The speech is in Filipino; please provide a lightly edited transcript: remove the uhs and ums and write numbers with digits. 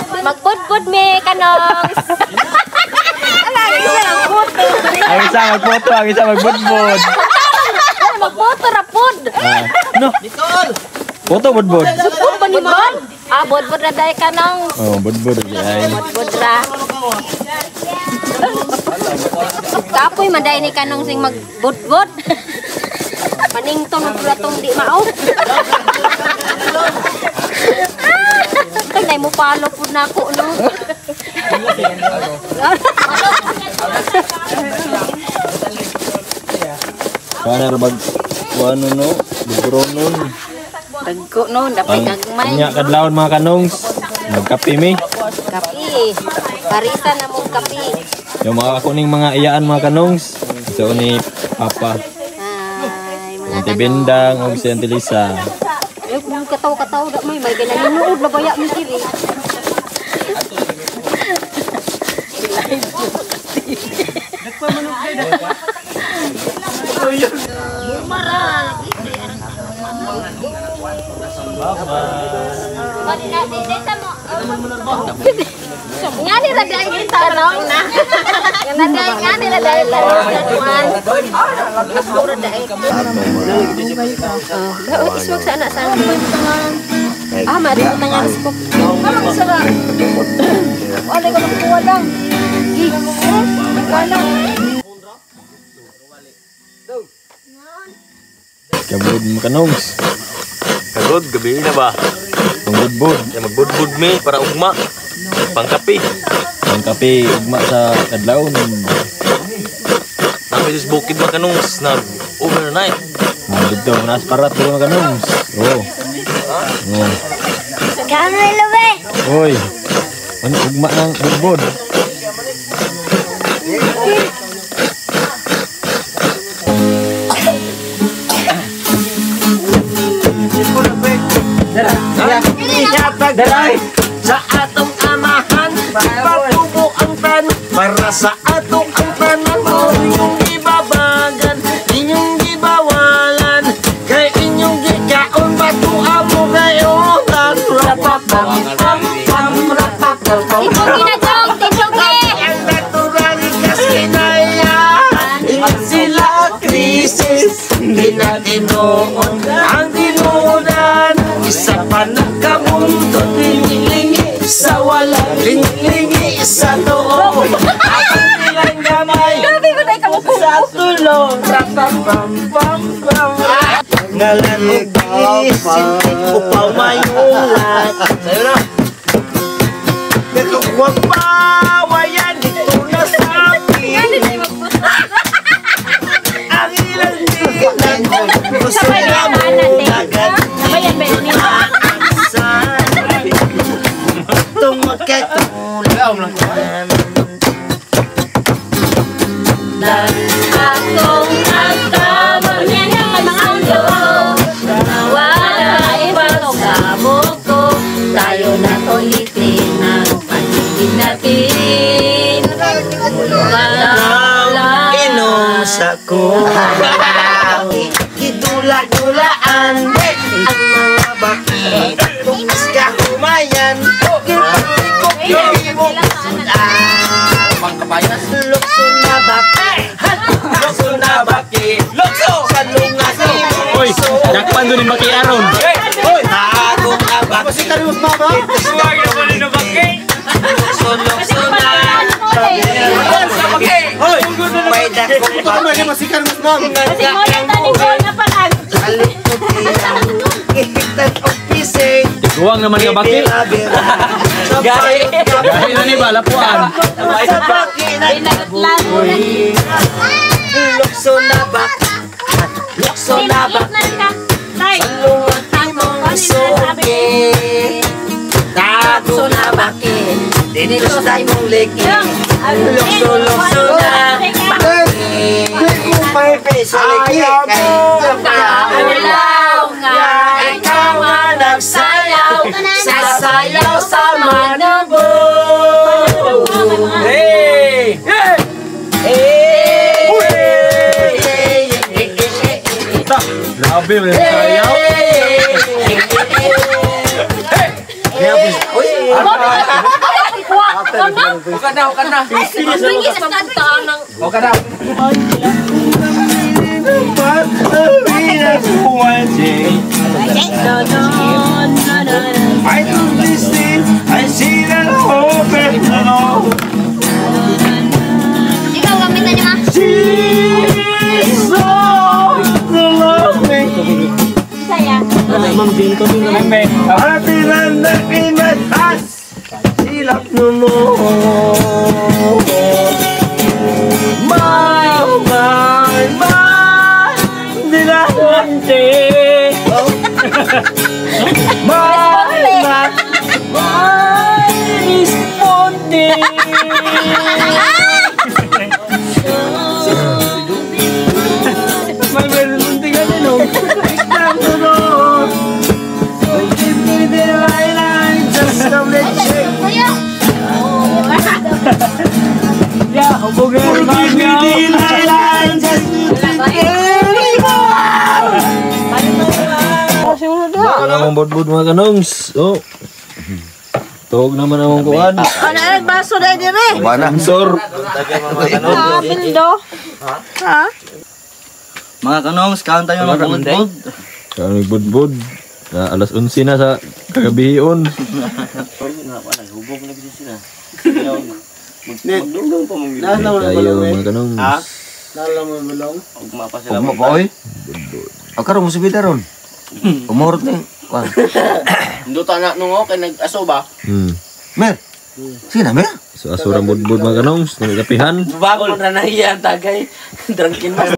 Magbudbud me kanong. Ang isa magfoto, ang isa magbudbud. Magfoto rapod. No. Foto budbud. Supod ba ni Mon? Budbud na dahil kanong. Oh, budbud ay. Budbud ra. Kapoy maday ni kanong sing magbudbud. Manington ang pulatong di mao. Kaya mo palo po na ako, no? Kana rabag kuano no, bugro nun. Dagko no, dapat gagmay. Nya kadlawon mga kanongs. Nagkape mi. Kapi. Parisa na mo kapi. Yung mga kuning mga iyaan mga kanongs. So ni Papa. Ay, mga Auntie Bendang ug si Auntie Lisa. Yung kataw-kataw da may gananinuod na baya mi diri. Ngani ra dai kita no na. Ngani ra dai kuan. Pura dai. Iswag sa anak sa mari mo tanya sa kop. Ano sara? Ano ko kuha lang. Kana. Kabud mga kanongs. Kagod, gabi na ba? Pangbudbud. Magbudbud mi para ugma. Pangkapi. Pangkape ugma sa kadlawon. Ang Mrs. Bukid mga kanongs nag overnight. Dito nas parat mga kanongs. Oh. Oh. Kami luwe. Oy. Ano ugma ng budbud? Daray sa atong amahan patubo ang tanan para sa atong ang tanan mo inyong ibabagan inyong gibawalan kay inyong gikaon batuha mo gayon rapapam Ito ginagawang tinugi. ang natural kasinayan sila krisis di natin noon ang dinudan isa pa nagkamundo lingi-lingi sa walang lingi-lingi sa loob atong ilang gamay sa tulong rapapam-pam-pam ngalan og isip upaw mayulat huwag pawayan dito na sa akin ang ilang tingnan gusto na mo agad Akong nagkamot niya ng mundo. Nawala ibang sabog ko. Tayo na ulitin ang paligid natin. inom sa kubaw idula-dulaan ang mga baki tumis ka humayan kipag-ikot lukso na baki lukso na baki lukso sa lungas Oy, dakpan doon yung makiaron. tago na baki lukso na may dakong baki Guwang naman nga bakit. Gari Gari na ni ba lapuan. lukso na baki lukso na baki salungat imong suki tago na baki dito sa imong leki lukso na baki may pesa leki Alaw nga ikaw nga nagsayaw. Sasayaw sa manabo. hey Grabe, wala sayaw. Kaya po, uy, I do this thing, I see that hope and love. Ikaw, gamitan niya, ma. She's so lovely. Saya. Happy than the in my heart. Silap mo mo. Dinahante. Responde. May meron tingnan nyo. Isang tulog. Give me the light, just a little shake. Saya. Give me the light, just Wala mong budbud mga kanongs. Oh. Tog naman ang kuan. Ano, baso na dire. Sor. Bildo. Ha? Mga kanongs, kaon tayo ng budbud. Kami budbud. Alas 11 na sa kagabihion. Tayo mga kanongs. Ugma pa oy. Ang karong mo subida ron. Umorot ni. Wan. Duta na nung kay nag-aso ba? Mer. Sina mer? So asurang budbud mga kanongs. Nagkapihan. Bagol ra na iya tagay. Drunken